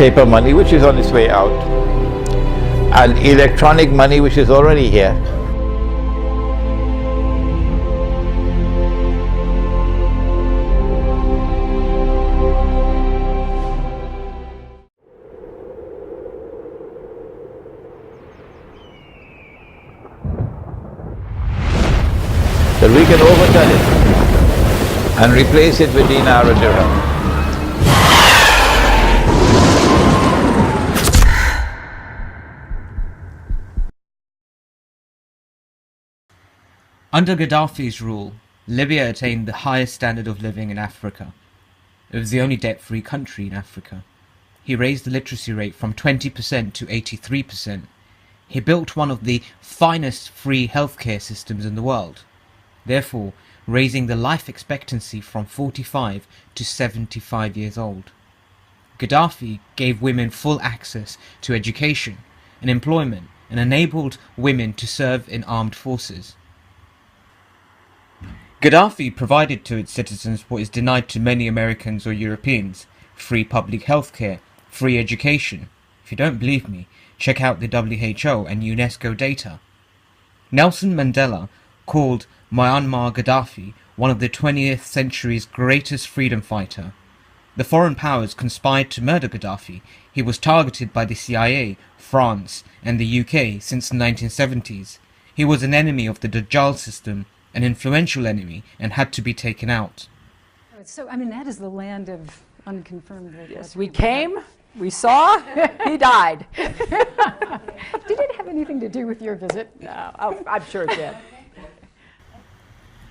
paper money, which is on its way out, and electronic money, which is already here. That we can overturn it and replace it with dinar and dirham. Under Gaddafi's rule, Libya attained the highest standard of living in Africa. It was the only debt-free country in Africa. He raised the literacy rate from 20% to 83%. He built one of the finest free healthcare systems in the world, therefore raising the life expectancy from 45 to 75 years old. Gaddafi gave women full access to education and employment and enabled women to serve in armed forces. Gaddafi provided to its citizens what is denied to many Americans or Europeans: free public health care, free education. If you don't believe me, check out the WHO and UNESCO data. Nelson Mandela called Muammar Gaddafi one of the 20th century's greatest freedom fighter. The foreign powers conspired to murder Gaddafi. He was targeted by the CIA, France and the UK since the 1970s. He was an enemy of the Dajjal system, an influential enemy, and had to be taken out. So, I mean, that is the land of unconfirmed. Yes, we came, we saw, he died. Did it have anything to do with your visit? No, I'm sure it did.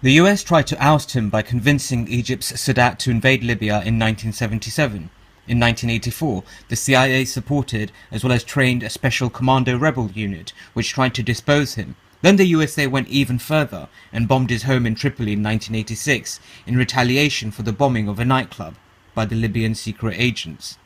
The US tried to oust him by convincing Egypt's Sadat to invade Libya in 1977. In 1984, the CIA supported as well as trained a special commando rebel unit which tried to dispose him. Then the USA went even further and bombed his home in Tripoli in 1986 in retaliation for the bombing of a nightclub by the Libyan secret agents.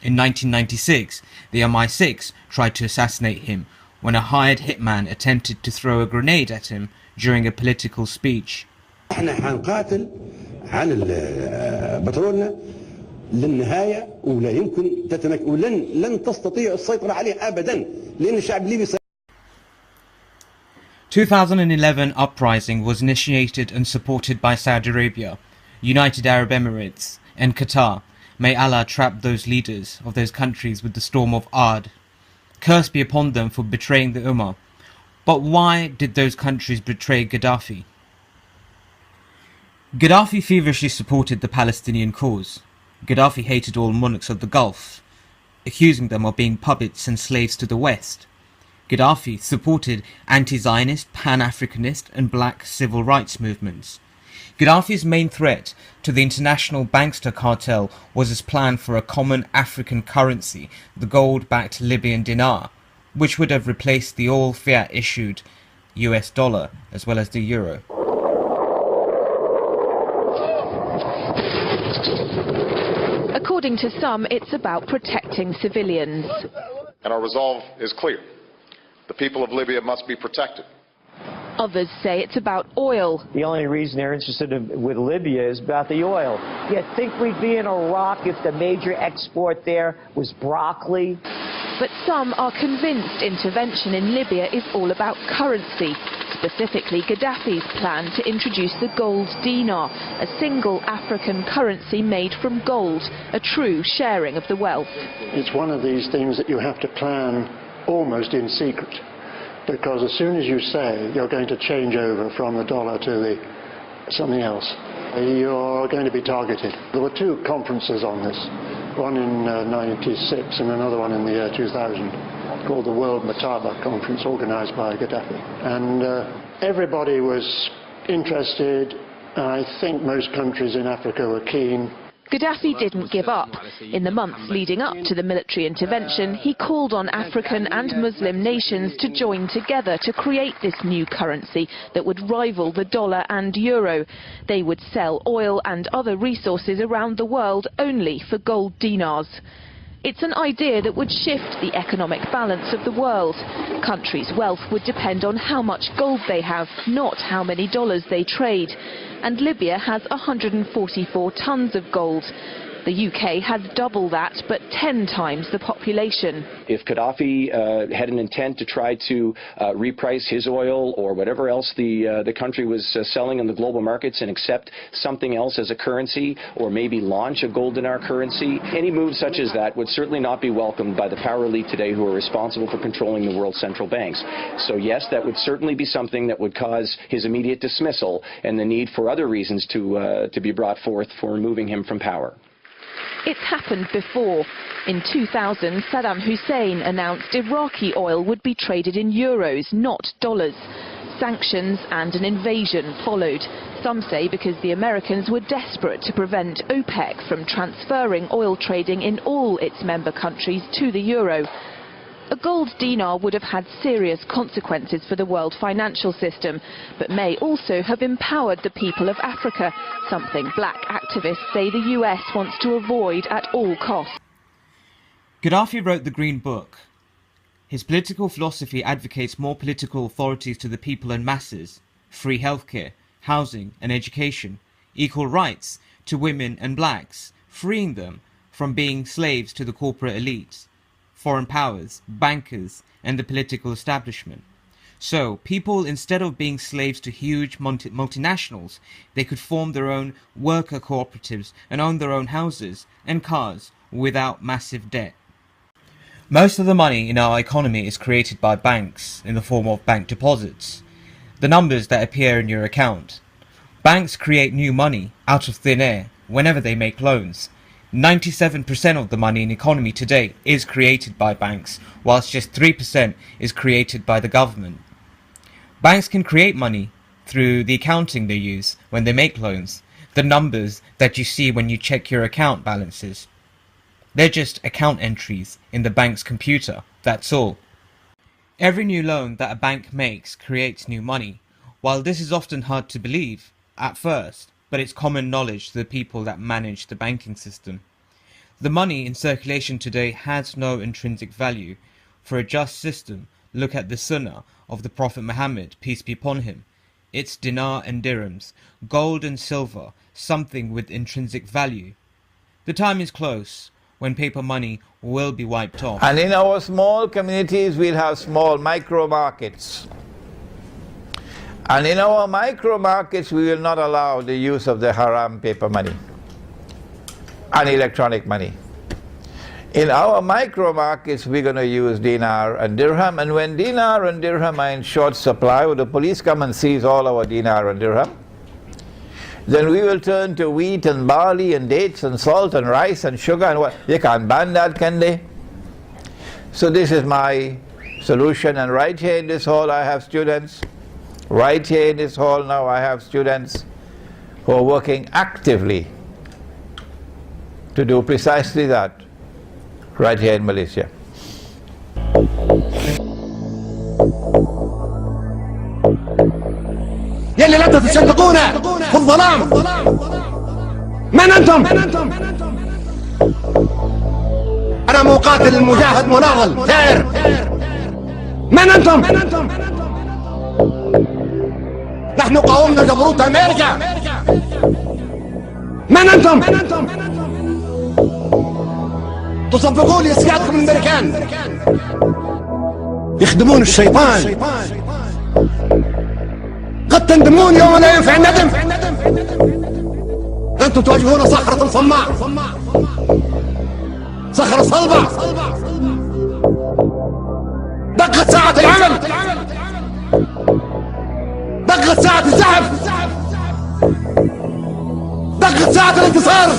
In 1996, the MI6 tried to assassinate him when a hired hitman attempted to throw a grenade at him during a political speech. احنا حنقاتل عن بترولنا للنهاية ولا يمكن لن تستطيع السيطرة عليه أبدا لأن الشعب الليبي. 2011 uprising was initiated and supported by Saudi Arabia, United Arab Emirates and Qatar. May Allah trap those leaders of those countries with the storm of Ad. Curse be upon them for betraying the Ummah. But why did those countries betray Gaddafi? Gaddafi feverishly supported the Palestinian cause. Gaddafi hated all monarchs of the Gulf, accusing them of being puppets and slaves to the West. Gaddafi supported anti-Zionist, Pan-Africanist and black civil rights movements. Gaddafi's main threat to the international bankster cartel was his plan for a common African currency, the gold-backed Libyan dinar, which would have replaced the all fiat-issued US dollar as well as the euro. According to some, it's about protecting civilians. And our resolve is clear. The people of Libya must be protected. Others say it's about oil. The only reason they're interested with Libya is about the oil. You think we'd be in Iraq if the major export there was broccoli? But some are convinced intervention in Libya is all about currency, specifically Gaddafi's plan to introduce the gold dinar, a single African currency made from gold, a true sharing of the wealth. It's one of these things that you have to plan almost in secret, because as soon as you say you're going to change over from the dollar to something else, you're going to be targeted. There were two conferences on this, one in 96 and another one in the year 2000, called the World Mataba Conference, organized by Gaddafi. And everybody was interested. I think most countries in Africa were keen. Gaddafi didn't give up. In the months leading up to the military intervention, he called on African and Muslim nations to join together to create this new currency that would rival the dollar and euro. They would sell oil and other resources around the world only for gold dinars. It's an idea that would shift the economic balance of the world. Countries' wealth would depend on how much gold they have, not how many dollars they trade. And Libya has 144 tons of gold. The UK has double that, but 10 times the population. If Gaddafi had an intent to try to reprice his oil or whatever else the country was selling in the global markets and accept something else as a currency, or maybe launch a gold dinar currency, any move such as that would certainly not be welcomed by the power elite today who are responsible for controlling the world's central banks. So yes, that would certainly be something that would cause his immediate dismissal and the need for other reasons to be brought forth for removing him from power. It's happened before. In 2000, Saddam Hussein announced Iraqi oil would be traded in euros, not dollars. Sanctions and an invasion followed. Some say because the Americans were desperate to prevent OPEC from transferring oil trading in all its member countries to the euro. A gold dinar would have had serious consequences for the world financial system, but may also have empowered the people of Africa, something black activists say the US wants to avoid at all costs. Gaddafi wrote the Green Book. His political philosophy advocates more political authorities to the people and masses, free healthcare, housing and education, equal rights to women and blacks, freeing them from being slaves to the corporate elites, foreign powers, bankers, and the political establishment. So, people, instead of being slaves to huge multinationals, they could form their own worker cooperatives and own their own houses and cars without massive debt. Most of the money in our economy is created by banks in the form of bank deposits, the numbers that appear in your account. Banks create new money out of thin air whenever they make loans. 97% of the money in the economy today is created by banks, whilst just 3% is created by the government. Banks can create money through the accounting they use when they make loans, the numbers that you see when you check your account balances. They're just account entries in the bank's computer, that's all. Every new loan that a bank makes creates new money. While this is often hard to believe at first, but it's common knowledge to the people that manage the banking system. The money in circulation today has no intrinsic value. For a just system, look at the Sunnah of the Prophet Muhammad, peace be upon him. It's dinar and dirhams, gold and silver, something with intrinsic value. The time is close when paper money will be wiped off. And in our small communities, we'll have small micro markets. And in our micro markets, we will not allow the use of the haram paper money and electronic money. In our micro markets, we're going to use dinar and dirham. And when dinar and dirham are in short supply, when the police come and seize all our dinar and dirham, then we will turn to wheat and barley and dates and salt and rice and sugar and what. They can't ban that, can they? So this is my solution. And right here in this hall, I have students. Right here in this hall now I have students who are working actively to do precisely that right here in Malaysia. يلي لا تتصدقونا في الظلام من أنتم؟ أنا مقاتل مجاهد مناضل ثائر من أنتم؟ نحن قاومنا جبروت أمريكا من أنتم؟ تصفقوا لي سيادكم الأمريكان يخدمون الشيطان قد تندمون يوم لا ينفع الندم أنتم تواجهون صخرة صماء صخرة صلبة دقت ساعة العمل دقت ساعة الزحف دقت ساعة الانتصار